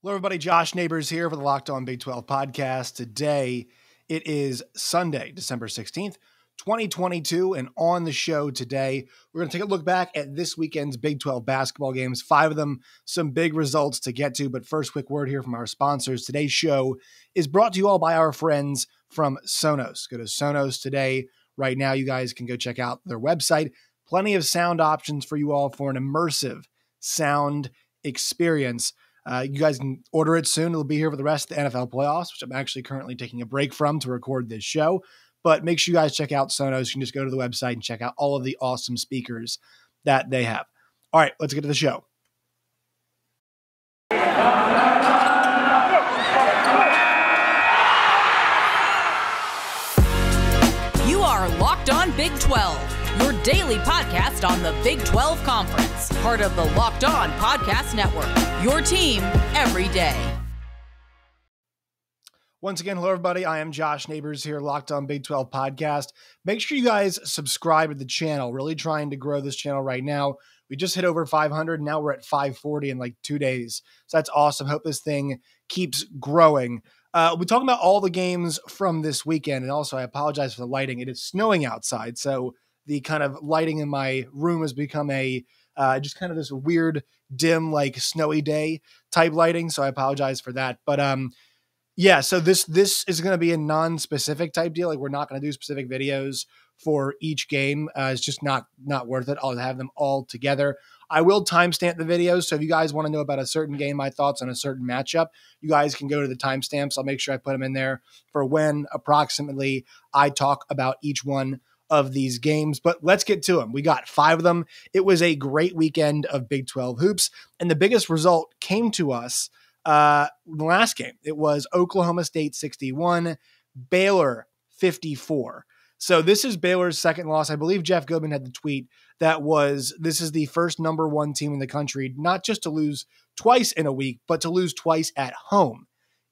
Hello, everybody. Josh Neighbors here for the Locked On Big 12 podcast. Today, it is Sunday, December 16th, 2022. And on the show today, we're going to take a look back at this weekend's Big 12 basketball games, 5 of them, some big results to get to. But first, quick word here from our sponsors. Today's show is brought to you all by our friends from Sonos. Go to Sonos today. Right now, you guys can go check out their website. Plenty of sound options for you all for an immersive sound experience. You guys can order it soon. It'll be here for the rest of the NFL playoffs, which I'm actually currently taking a break from to record this show. But make sure you guys check out Sonos. You can just go to the website and check out all of the awesome speakers that they have. All right, let's get to the show. You are Locked On Big 12, your daily podcast on the Big 12 Conference, part of the Locked On Podcast Network, your team every day. Once again, hello, everybody. I am Josh Neighbors here, Locked On Big 12 podcast. Make sure you guys subscribe to the channel. Really trying to grow this channel right now. We just hit over 500. Now we're at 540 in like 2 days. So that's awesome. Hope this thing keeps growing. We're talking about all the games from this weekend. And also, I apologize for the lighting. It is snowing outside. So the kind of lighting in my room has become a just kind of this weird, dim, like snowy day type lighting. So I apologize for that. But yeah, so this is going to be a non-specific type deal. Like we're not going to do specific videos for each game. It's just not worth it. I'll have them all together. I will timestamp the videos. So if you guys want to know about a certain game, my thoughts on a certain matchup, you guys can go to the timestamps. I'll make sure I put them in there for when approximately I talk about each one of these games. But let's get to them. We got 5 of them. It was a great weekend of Big 12 hoops. And the biggest result came to us the last game. It was Oklahoma State 61, Baylor 54. So this is Baylor's second loss. I believe Jeff Goodman had the tweet that was, this is the first number 1 team in the country, not just to lose twice in a week, but to lose twice at home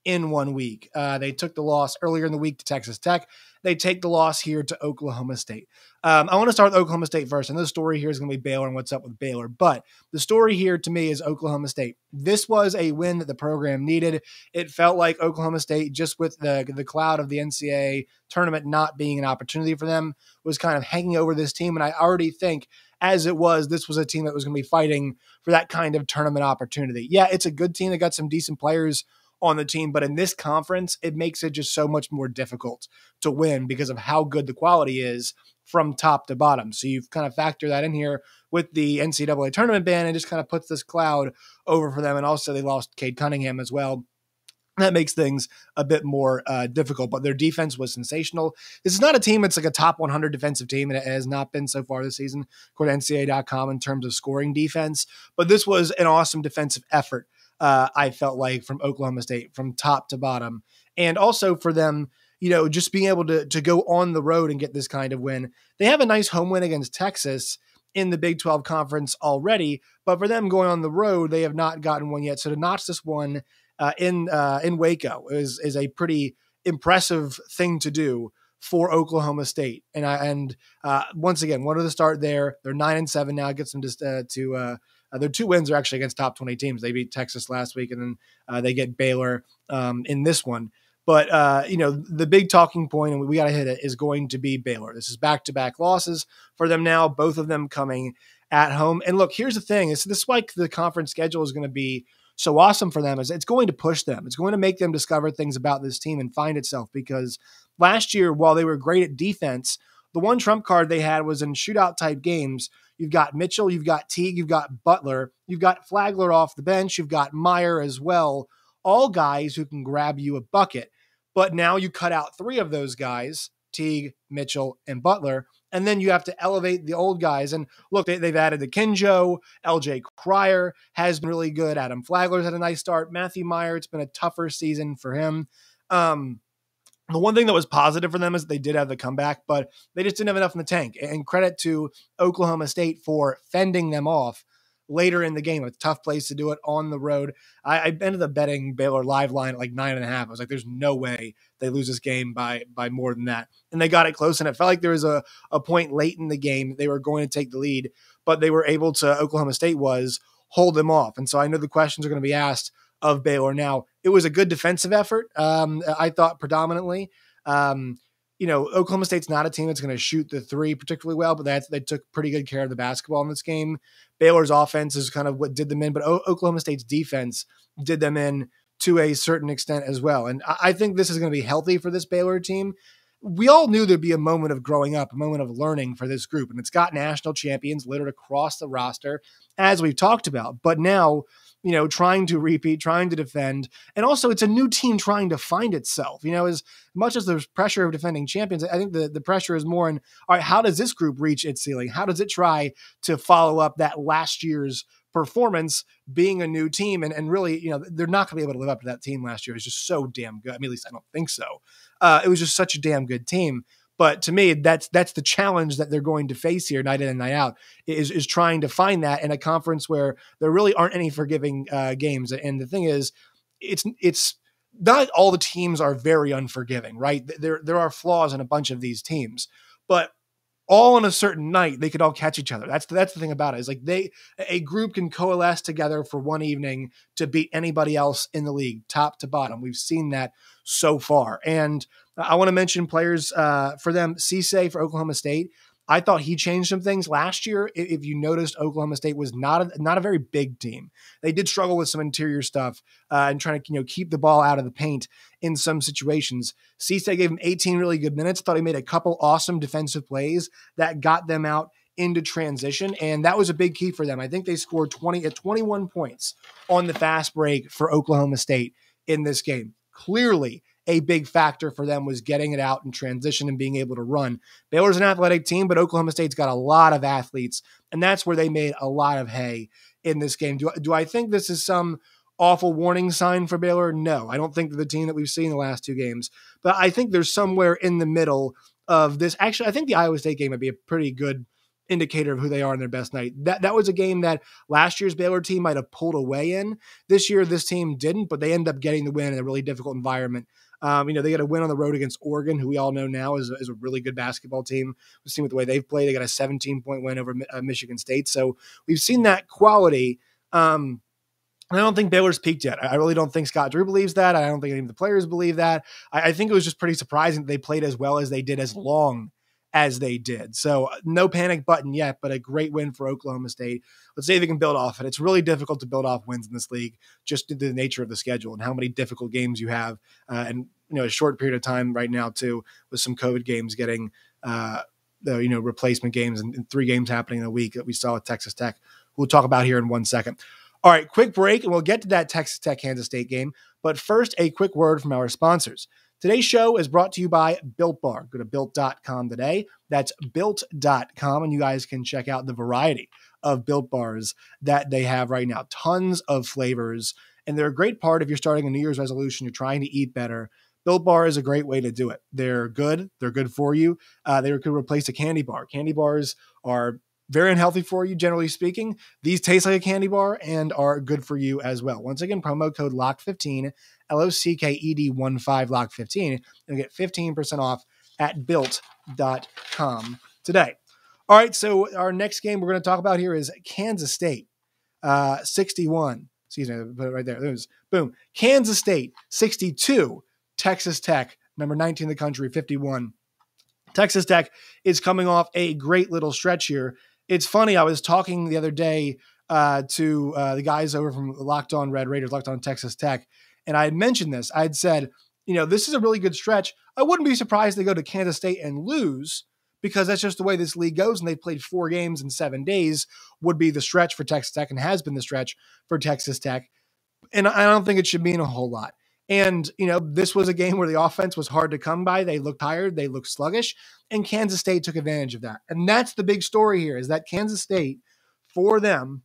in 1 week. They took the loss earlier in the week to Texas Tech. They take the loss here to Oklahoma State. I want to start with Oklahoma State first. And the story here is going to be Baylor and what's up with Baylor. But the story here to me is Oklahoma State. This was a win that the program needed. It felt like Oklahoma State, just with the cloud of the NCAA tournament not being an opportunity for them, was kind of hanging over this team. And I already think, as it was, this was a team that was going to be fighting for that kind of tournament opportunity. Yeah, it's a good team. They got some decent players on the team, but in this conference, it makes it just so much more difficult to win because of how good the quality is from top to bottom. So you've kind of factor that in here with the NCAA tournament ban and just kind of puts this cloud over for them. And also they lost Cade Cunningham as well. That makes things a bit more difficult, but their defense was sensational. This is not a team that's like a top 100 defensive team, and it has not been so far this season, according to NCAA.com, in terms of scoring defense. But this was an awesome defensive effort, I felt like, from Oklahoma State, from top to bottom. And also for them, you know, just being able to go on the road and get this kind of win. They have a nice home win against Texas in the Big 12 conference already, but for them going on the road, they have not gotten one yet. So to notch this one in Waco is a pretty impressive thing to do for Oklahoma State. And once again, wanted to start there. They're 9-7 now. Gets them to their 2 wins are actually against top 20 teams. They beat Texas last week, and then they get Baylor in this one. But, you know, the big talking point, and we got to hit it, is going to be Baylor. This is back-to-back losses for them now, both of them coming at home. And look, here's the thing. This is why the conference schedule is going to be so awesome for them, is it's going to push them. It's going to make them discover things about this team and find itself, because last year, while they were great at defense, the one trump card they had was in shootout-type games. You've got Mitchell, you've got Teague, you've got Butler, you've got Flagler off the bench, you've got Meyer as well, all guys who can grab you a bucket. But now you cut out 3 of those guys, Teague, Mitchell, and Butler, and then you have to elevate the old guys. And look, they've added the Kinjo, LJ Cryer has been really good. Adam Flagler's had a nice start. Matthew Meyer, it's been a tougher season for him. The one thing that was positive for them is they did have the comeback, but they just didn't have enough in the tank. And credit to Oklahoma State for fending them off later in the game. A tough place to do it on the road. I ended up betting Baylor live line at like 9.5. I was like, there's no way they lose this game by more than that. And they got it close, and it felt like there was a point late in the game they were going to take the lead, but they were able to, Oklahoma State was, hold them off. And so I know the questions are going to be asked of Baylor. Now, it was a good defensive effort, I thought predominantly. Oklahoma State's not a team that's going to shoot the three particularly well, but they took pretty good care of the basketball in this game. Baylor's offense is kind of what did them in, but Oklahoma State's defense did them in to a certain extent as well. And I think this is going to be healthy for this Baylor team. We all knew there'd be a moment of growing up, a moment of learning for this group, and it's got national champions littered across the roster, as we've talked about. But now, trying to repeat, trying to defend, and also it's a new team trying to find itself. As much as there's pressure of defending champions, I think the pressure is more in, all right, how does this group reach its ceiling? How does it try to follow up that last year's performance being a new team? And really, they're not going to be able to live up to that team last year. It was just so damn good. I mean, at least I don't think so. It was just such a damn good team. But to me, that's the challenge that they're going to face here night in and night out is trying to find that in a conference where there really aren't any forgiving games. And the thing is, it's not all the teams are very unforgiving, right? There are flaws in a bunch of these teams, but all on a certain night, they could all catch each other. That's the thing about it, is like a group can coalesce together for one evening to beat anybody else in the league, top to bottom. We've seen that so far. And I want to mention players for them. Cisse for Oklahoma State. I thought he changed some things last year. If you noticed, Oklahoma State was not a very big team. They did struggle with some interior stuff and trying to keep the ball out of the paint in some situations. Cisse gave him 18 really good minutes. Thought he made a couple awesome defensive plays that got them out into transition, and that was a big key for them. I think they scored 21 points on the fast break for Oklahoma State in this game. Clearly, a big factor for them was getting it out in transition and being able to run. Baylor's an athletic team, but Oklahoma State's got a lot of athletes, and that's where they made a lot of hay in this game. Do I think this is some awful warning sign for Baylor? No, I don't think they're the team that we've seen the last two games, but I think there's somewhere in the middle of this. Actually, I think the Iowa State game would be a pretty good indicator of who they are in their best night. That was a game that last year's Baylor team might have pulled away in. This year, this team didn't, but they ended up getting the win in a really difficult environment. They got a win on the road against Oregon, who we all know now is a really good basketball team. We've seen with the way they've played. They got a 17-point win over Michigan State. So we've seen that quality. And I don't think Baylor's peaked yet. I really don't think Scott Drew believes that. I don't think any of the players believe that. I think it was just pretty surprising that they played as well as they did, as long as they did. So no panic button yet, but a great win for Oklahoma State. Let's see if they can build off it. It's really difficult to build off wins in this league, just due to the nature of the schedule and how many difficult games you have. And a short period of time right now too, with some COVID games getting, replacement games and 3 games happening in a week that we saw at Texas Tech. We'll talk about here in 1 second. All right, quick break, and we'll get to that Texas Tech Kansas State game. But first, a quick word from our sponsors. Today's show is brought to you by Built Bar. Go to Built.com today. That's Built.com, and you guys can check out the variety of Built Bars that they have right now. Tons of flavors, and they're a great part if you're starting a New Year's resolution, you're trying to eat better. Built Bar is a great way to do it. They're good. They're good for you. They could replace a candy bar. Candy bars are very unhealthy for you, generally speaking. These taste like a candy bar and are good for you as well. Once again, promo code LOCK15, LOCKED15, LOCK15, and get 15% off at built.com today. All right, so our next game we're going to talk about here is Kansas State, 61. Excuse me, put it right there. There's boom. Kansas State, 62. Texas Tech, number 19 in the country, 51. Texas Tech is coming off a great little stretch here. It's funny, I was talking the other day to the guys over from Locked On Red Raiders, Locked On Texas Tech, and I had mentioned this. I had said, this is a really good stretch. I wouldn't be surprised they go to Kansas State and lose, because that's just the way this league goes, and they've played 4 games in 7 days, would be the stretch for Texas Tech and has been the stretch for Texas Tech. And I don't think it should mean a whole lot. And, this was a game where the offense was hard to come by. They looked tired. They looked sluggish. And Kansas State took advantage of that. And that's the big story here, is that Kansas State, for them,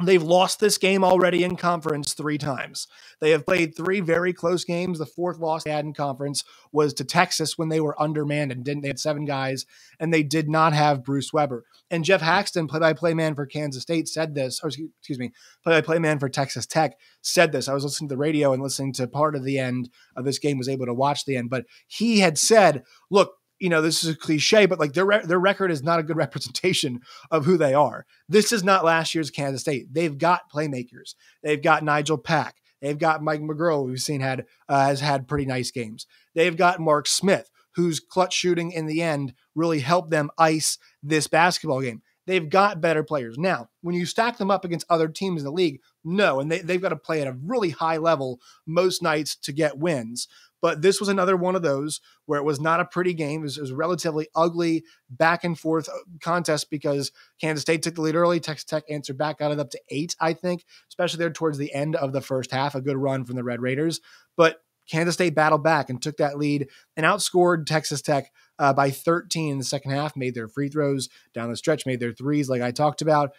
they've lost this game already in conference 3 times. They have played 3 very close games. The 4th loss they had in conference was to Texas when they were undermanned and they had 7 guys, and they did not have Bruce Weber. And Jeff Haxton, play-by-play man for Kansas State, said this, or excuse me, play-by-play man for Texas Tech, said this. I was listening to the radio and listening to part of the end of this game, was able to watch the end, but he had said, look, this is a cliche, but their record is not a good representation of who they are. This is not last year's Kansas State. They've got playmakers. They've got Nigel Pack. They've got Mike McGurl, we've seen has had pretty nice games. They've got Mark Smith, whose clutch shooting in the end really helped them ice this basketball game. They've got better players. Now, when you stack them up against other teams in the league, no, and they've got to play at a really high level most nights to get wins. But this was another one of those where it was not a pretty game. It was a relatively ugly back and forth contest because Kansas State took the lead early. Texas Tech answered back, got it up to 8, I think, especially there towards the end of the first half. A good run from the Red Raiders. But Kansas State battled back and took that lead and outscored Texas Tech by 13 in the second half, made their free throws down the stretch, made their threes like I talked about.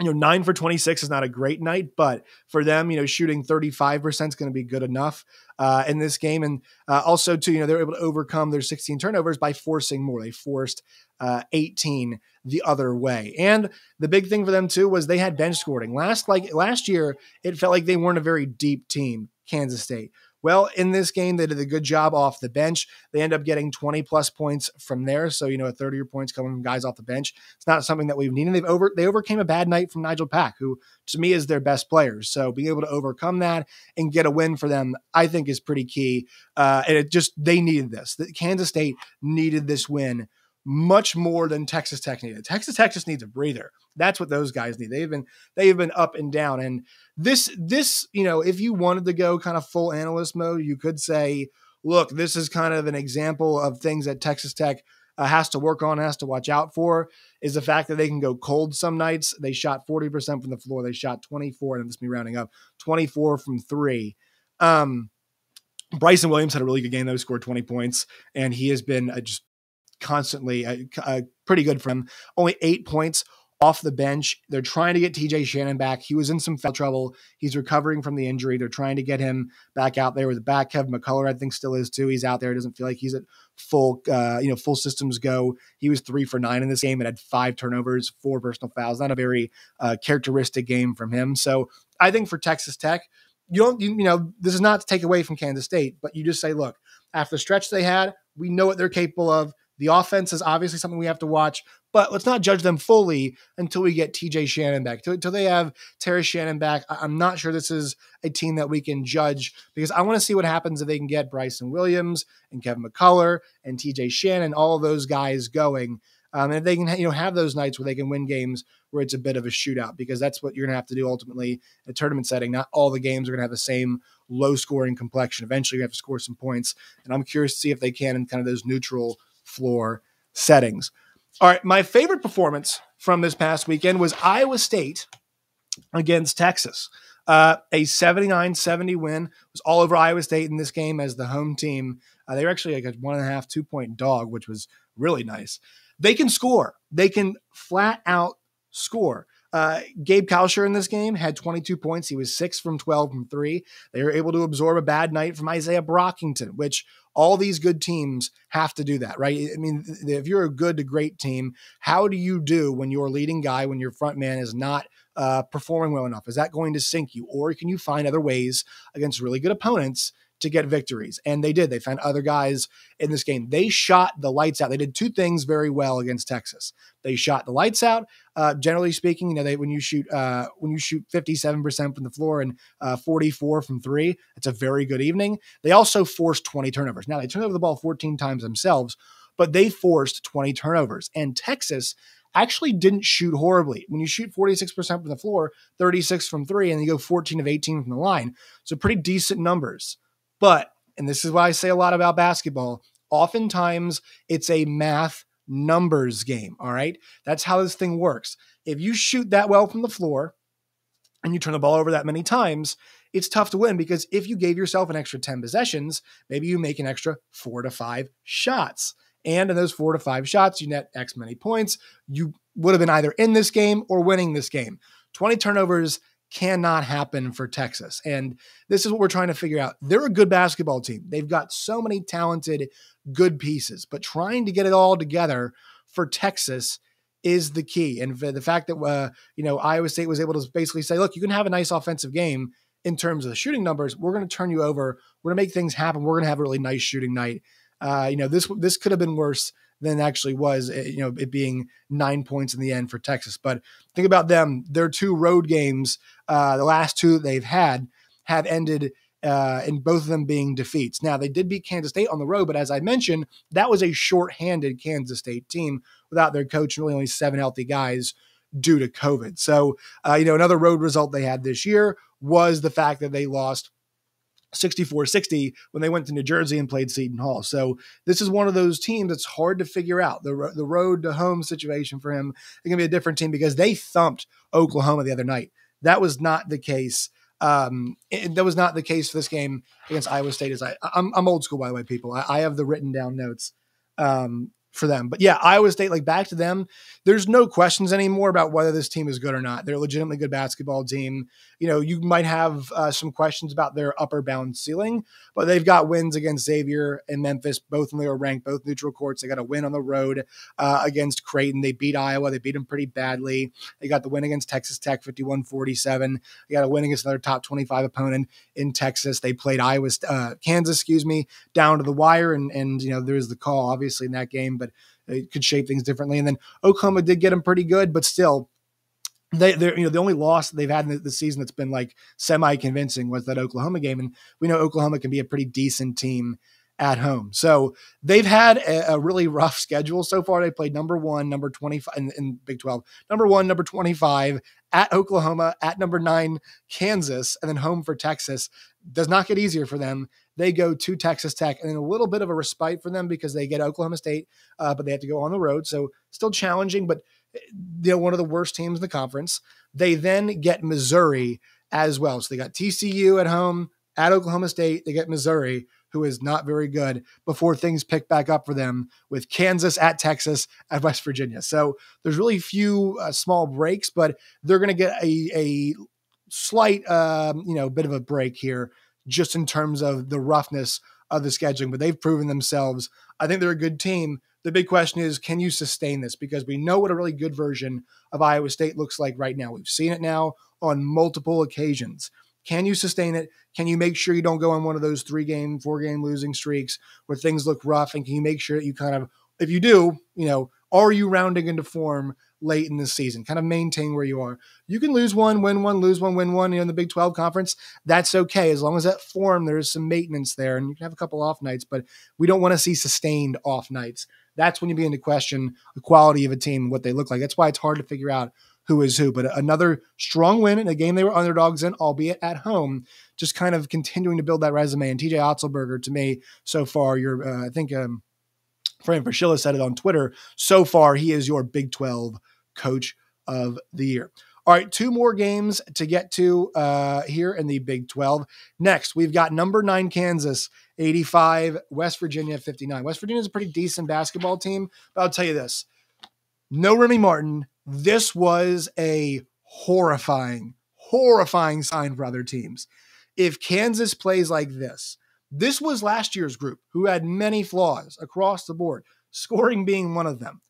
9 for 26 is not a great night, but for them, shooting 35% is going to be good enough in this game. And also, too, they're able to overcome their 16 turnovers by forcing more. They forced 18 the other way. And the big thing for them, too, was they had bench scoring. Last year, it felt like they weren't a very deep team, Kansas State. Well, in this game, they did a good job off the bench. They end up getting 20-plus points from there. So, a third of your points coming from guys off the bench. It's not something that we've needed. They overcame a bad night from Nigel Pack, who, to me, is their best player. So, being able to overcome that and get a win for them, I think, is pretty key. And they needed this. Kansas State needed this win much more than Texas Tech needed. Texas Tech just needs a breather. That's what those guys need. They've been up and down. And this, if you wanted to go kind of full analyst mode, you could say, look, this is kind of an example of things that Texas Tech has to work on, has to watch out for, is the fact that they can go cold some nights. They shot 40% from the floor. They shot 24, and this is me rounding up, 24 from 3. Bryson Williams had a really good game, though. He scored 20 points, and he has been just constantly pretty good for him. Only 8 points off the bench. They're trying to get TJ Shannon back. He was in some foul trouble. He's recovering from the injury. They're trying to get him back out there with the back. Kevin McCullough, I think, still is too. He's out there. It doesn't feel like he's at full systems go. He was 3 for 9 in this game and had 5 turnovers, 4 personal fouls. Not a very characteristic game from him. So I think for Texas Tech, this is not to take away from Kansas State, but you just say, look, after the stretch they had, we know what they're capable of. The offense is obviously something we have to watch, but let's not judge them fully until we get TJ Shannon back. Until they have Terry Shannon back, I'm not sure this is a team that we can judge, because I want to see what happens if they can get Bryson Williams and Kevin McCullough and TJ Shannon, all of those guys going. And if they can have those nights where they can win games where it's a bit of a shootout, because that's what you're going to have to do ultimately in a tournament setting. Not all the games are going to have the same low-scoring complexion. Eventually, you have to score some points, and I'm curious to see if they can in kind of those neutral floor settings. All right, my favorite performance from this past weekend was Iowa State against Texas. A 79-70 win. It was all over Iowa State in this game as the home team. They were actually like a 1.5, 2-point dog, which was really nice. They can score. They can flat out score. Gabe Kalsher in this game had 22 points. He was 6 from 12 from 3. They were able to absorb a bad night from Isaiah Brockington, which all these good teams have to do that, right? I mean, if you're a good to great team, how do you do when your leading guy, when your front man is not performing well enough? Is that going to sink you? Or can you find other ways against really good opponents to get victories? And they did. They found other guys in this game. They shot the lights out. They did 2 things very well against Texas. They shot the lights out. Generally speaking, when you shoot 57% from the floor and 44 from 3, it's a very good evening. They also forced 20 turnovers. Now, they turned over the ball 14 times themselves, but they forced 20 turnovers. And Texas actually didn't shoot horribly. When you shoot 46% from the floor, 36 from 3, and you go 14 of 18 from the line, so pretty decent numbers. But, and this is why I say a lot about basketball, oftentimes it's a math numbers game, all right? That's how this thing works. If you shoot that well from the floor and you turn the ball over that many times, it's tough to win, because if you gave yourself an extra 10 possessions, maybe you make an extra 4 to 5 shots. And in those 4 to 5 shots, you net X many points. You would have been either in this game or winning this game. 20 turnovers cannot happen for Texas. And this is what we're trying to figure out. They're a good basketball team. They've got so many talented, good pieces, but trying to get it all together for Texas is the key. And the fact that, Iowa State was able to basically say, look, you can have a nice offensive game in terms of the shooting numbers. We're going to turn you over. We're going to make things happen. We're going to have a really nice shooting night. This could have been worse than it actually was, it being 9 points in the end for Texas. But think about them. Their 2 road games, the last 2 that they've had, have ended in both of them being defeats. Now, they did beat Kansas State on the road, but as I mentioned, that was a shorthanded Kansas State team without their coach and really only 7 healthy guys due to COVID. So, another road result they had this year was the fact that they lost 64-60 when they went to New Jersey and played Seton Hall. So this is one of those teams that's hard to figure out. The road to home situation for him is going to be a different team because they thumped Oklahoma the other night. That was not the case. That was not the case for this game against Iowa State. I'm old school, by the way, people. I have the written down notes for them. But yeah, Iowa State, like back to them, there's no questions anymore about whether this team is good or not. They're a legitimately good basketball team. You might have some questions about their upper bound ceiling, but they've got wins against Xavier and Memphis. Both of them are ranked, both neutral courts. They got a win on the road against Creighton. They beat Iowa. They beat them pretty badly. They got the win against Texas Tech, 51-47. They got a win against another top 25 opponent in Texas. They played Kansas, down to the wire. And there's the call, obviously, in that game, but it could shape things differently. And then Oklahoma did get them pretty good, but still, they're the only loss they've had in the season that's been like semi-convincing was that Oklahoma game. And we know Oklahoma can be a pretty decent team at home. So they've had a really rough schedule so far. They played number 1, number 25 in Big 12, number 1, number 25 at Oklahoma, at number 9, Kansas, and then home for Texas. Does not get easier for them. They go to Texas Tech, and then a little bit of a respite for them because they get Oklahoma State, but they have to go on the road. So still challenging, but one of the worst teams in the conference. They then get Missouri as well. So they got TCU at home, at Oklahoma State. They get Missouri, who is not very good, before things pick back up for them with Kansas at Texas at West Virginia. So there's really few small breaks, but they're going to get a slight, bit of a break here just in terms of the roughness of the scheduling, but they've proven themselves. I think they're a good team. The big question is, can you sustain this? Because we know what a really good version of Iowa State looks like right now. We've seen it now on multiple occasions. Can you sustain it? Can you make sure you don't go on one of those 3-game, 4-game losing streaks where things look rough? And can you make sure that you kind of, if you do, are you rounding into form late in the season? Kind of maintain where you are. You can lose one, win one, lose one, win one. In the Big 12 conference, that's okay. As long as that form, there's some maintenance there and you can have a couple off nights, but we don't want to see sustained off nights. That's when you begin to question the quality of a team and what they look like. That's why it's hard to figure out who is who, but another strong win in a game they were underdogs in, albeit at home, just kind of continuing to build that resume. And TJ Otzelberger, to me, so far, I think Fran Fraschilla said it on Twitter, so far he is your Big 12 Coach of the Year. All right, 2 more games to get to here in the Big 12. Next, we've got number 9 Kansas, 85, West Virginia, 59. West Virginia is a pretty decent basketball team, but I'll tell you this. No Remy Martin. This was a horrifying sign for other teams. If Kansas plays like this was last year's group who had many flaws across the board, scoring being one of them.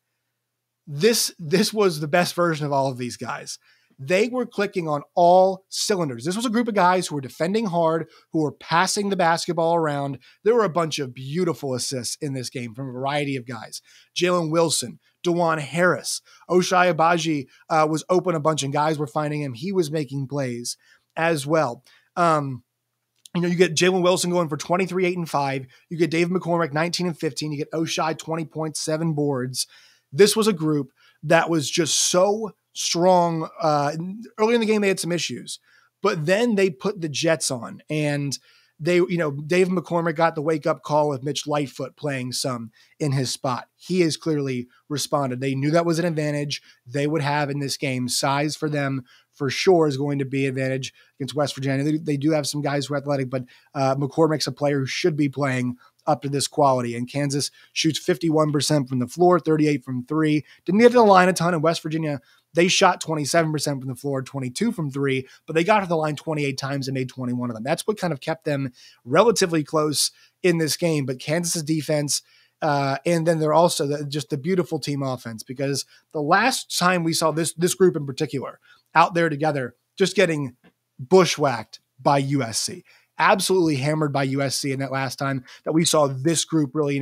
This was the best version of all of these guys. They were clicking on all cylinders. This was a group of guys who were defending hard, who were passing the basketball around. There were a bunch of beautiful assists in this game from a variety of guys. Jalen Wilson, DeJuan Harris, Ochai Agbaji was open a bunch and guys were finding him. He was making plays as well. You get Jalen Wilson going for 23, 8, and 5. You get David McCormick, 19 and 15. You get Ochai, 20 points, 7 boards. This was a group that was just so strong. Early in the game, they had some issues, but then they put the Jets on and David McCormick got the wake-up call with Mitch Lightfoot playing some in his spot. He has clearly responded. They knew that was an advantage they would have in this game. Size for them, for sure, is going to be an advantage against West Virginia. They do have some guys who are athletic, but McCormick's a player who should be playing up to this quality. And Kansas shoots 51% from the floor, 38 from 3. Didn't get to the line a ton. In West Virginia, they shot 27% from the floor, 22 from 3, but they got to the line 28 times and made 21 of them. That's what kind of kept them relatively close in this game. But Kansas's defense, and then they're also just the beautiful team offense, because the last time we saw this group in particular out there together, just getting bushwhacked by USC. absolutely hammered by USC in that last time that we saw this group really,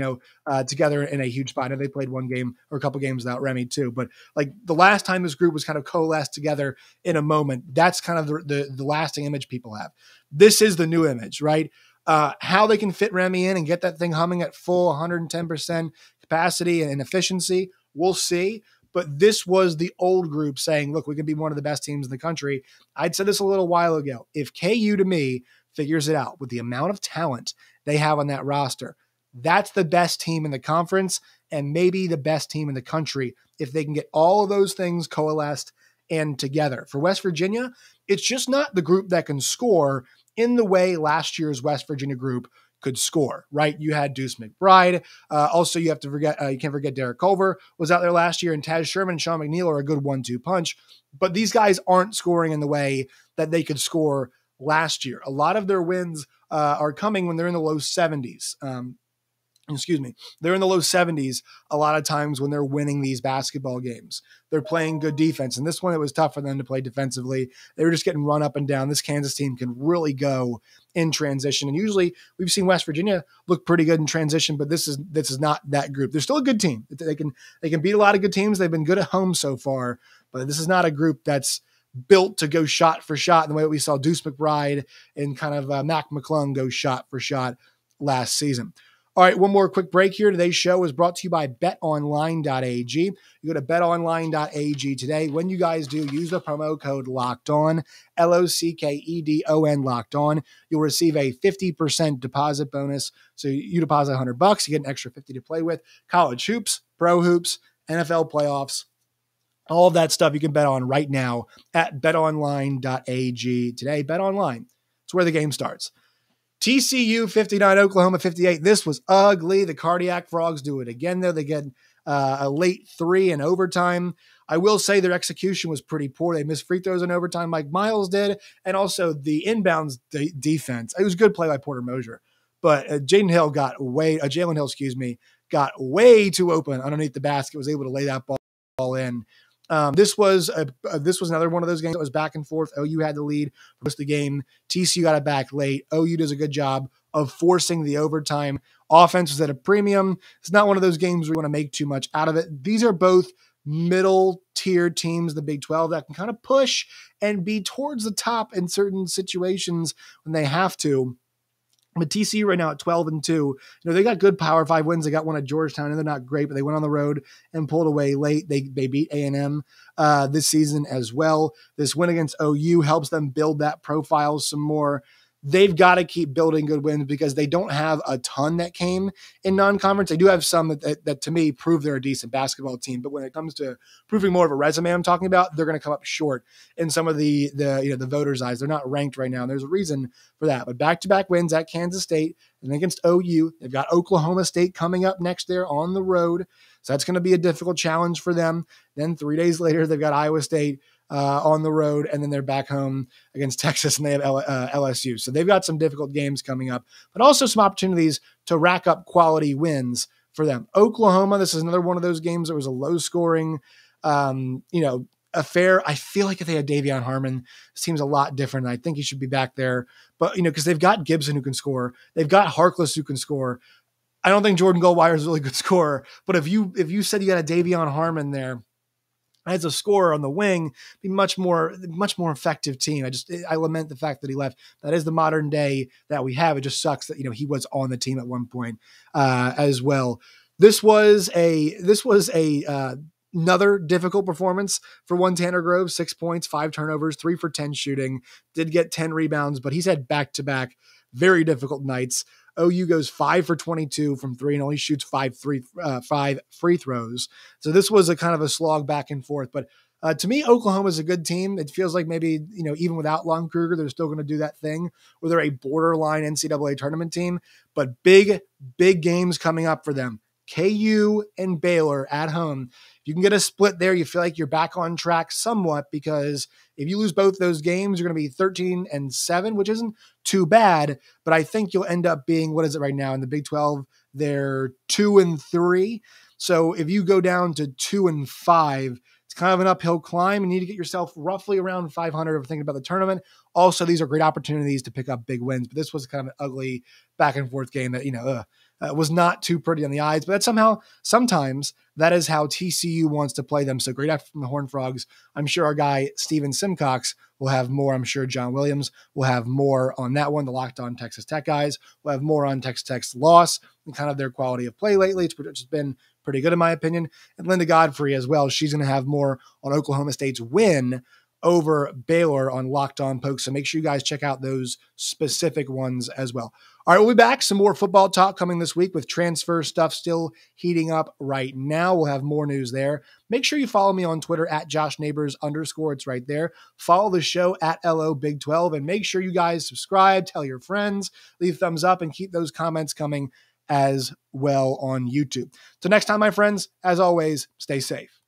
together in a huge spot. I know they played one game or a couple games without Remy too, but like the last time this group was kind of coalesced together in a moment, that's kind of the lasting image people have. This is the new image, right? How they can fit Remy in and get that thing humming at full 110% capacity and efficiency, we'll see. But this was the old group saying, look, we can be one of the best teams in the country. I'd said this a little while ago. If KU, to me, figures it out with the amount of talent they have on that roster, that's the best team in the conference and maybe the best team in the country if they can get all of those things coalesced and together. For West Virginia, it's just not the group that can score in the way last year's West Virginia group could score, right? You had Deuce McBride. Also, you have to forget, you can't forget Derek Culver was out there last year, and Taz Sherman and Sean McNeil are a good 1-2 punch. But these guys aren't scoring in the way that they could score last year. A lot of their wins are coming when they're in the low 70s. They're in the low 70s a lot of times when they're winning these basketball games. They're playing good defense. And this one, it was tough for them to play defensively. They were just getting run up and down. This Kansas team can really go in transition. And usually we've seen West Virginia look pretty good in transition, but this is not that group. They're still a good team. They can beat a lot of good teams. They've been good at home so far, but this is not a group that's built to go shot for shot in the way that we saw Deuce McBride and kind of Mac McClung go shot for shot last season. All right, one more quick break here. Today's show is brought to you by betonline.ag. You go to betonline.ag today. When you guys do, use the promo code LOCKEDON, LOCKEDON, Locked On. You'll receive a 50% deposit bonus. So you deposit $100, you get an extra 50 to play with. College hoops, pro hoops, NFL playoffs, all of that stuff you can bet on right now at betonline.ag today. BetOnline, it's where the game starts. TCU 59, Oklahoma 58. This was ugly. The Cardiac Frogs do it again, though. They get a late 3 in overtime. I will say their execution was pretty poor. They missed free throws in overtime, Mike Miles did, and also the inbounds defense. It was a good play by Porter Mosier, but Jalen Hill got way too open underneath the basket. Was able to lay that ball in. This was another one of those games that was back and forth. OU had the lead for most of the game. TCU got it back late. OU does a good job of forcing the overtime. Offense was at a premium. It's not one of those games where you want to make too much out of it. These are both middle tier teams, the Big 12, that can kind of push and be towards the top in certain situations when they have to. But TCU right now at 12-2, they got good Power 5 wins. They got one at Georgetown, and they're not great, but they went on the road and pulled away late. They beat A&M this season as well. This win against OU helps them build that profile some more. They've got to keep building good wins because they don't have a ton that came in non-conference. They do have some that to me prove they're a decent basketball team. But when it comes to proving more of a resume I'm talking about, they're going to come up short in some of the voters' eyes. They're not ranked right now, and there's a reason for that. But back-to-back wins at Kansas State and against OU. They've got Oklahoma State coming up next there on the road. So that's going to be a difficult challenge for them. Then 3 days later, they've got Iowa State on the road, and then they're back home against Texas, and they have LSU. So they've got some difficult games coming up, but also some opportunities to rack up quality wins for them. Oklahoma, this is another one of those games that was a low-scoring, affair. I feel like if they had Davion Harmon, this team's a lot different. I think he should be back there, but because they've got Gibson who can score, they've got Harkless who can score. I don't think Jordan Goldwire is a really good scorer, but if you said you got a Davion Harmon there as a scorer on the wing, be much more effective team. I lament the fact that he left. That is the modern day that we have. It just sucks that he was on the team at one point as well. This was another difficult performance for one Tanner Grove. 6 points, 5 turnovers, 3 for 10 shooting. Did get 10 rebounds, but he's had back-to-back very difficult nights. OU goes 5 for 22 from 3 and only shoots 5 free throws. So this was a kind of a slog back and forth. But to me, Oklahoma is a good team. It feels like maybe, even without Lon Kruger, they're still going to do that thing where they're a borderline NCAA tournament team. But big games coming up for them. KU and Baylor at home. If you can get a split there, you feel like you're back on track somewhat, because if you lose both those games, you're going to be 13-7, which isn't too bad, but I think you'll end up being, what is it right now in the Big 12? They're 2-3. So if you go down to 2-5, It's kind of an uphill climb. You need to get yourself roughly around 500 of thinking about the tournament. Also, these are great opportunities to pick up big wins, but this was kind of an ugly back and forth game that, was not too pretty on the eyes, but sometimes that is how TCU wants to play them. So great effort from the Horned Frogs. I'm sure our guy, Steven Simcox, will have more. I'm sure John Williams will have more on that one. The Locked On Texas Tech guys will have more on Texas Tech's loss and kind of their quality of play lately. It's just been pretty good in my opinion. And Linda Godfrey as well. She's going to have more on Oklahoma State's win over Baylor on Locked On Pokes. So make sure you guys check out those specific ones as well. All right, we'll be back. Some more football talk coming this week with transfer stuff still heating up right now. We'll have more news there. Make sure you follow me on Twitter at @JoshNeighbors_. It's right there. Follow the show at LO Big 12 and make sure you guys subscribe, tell your friends, leave thumbs up, and keep those comments coming as well on YouTube. So next time, my friends, as always, stay safe.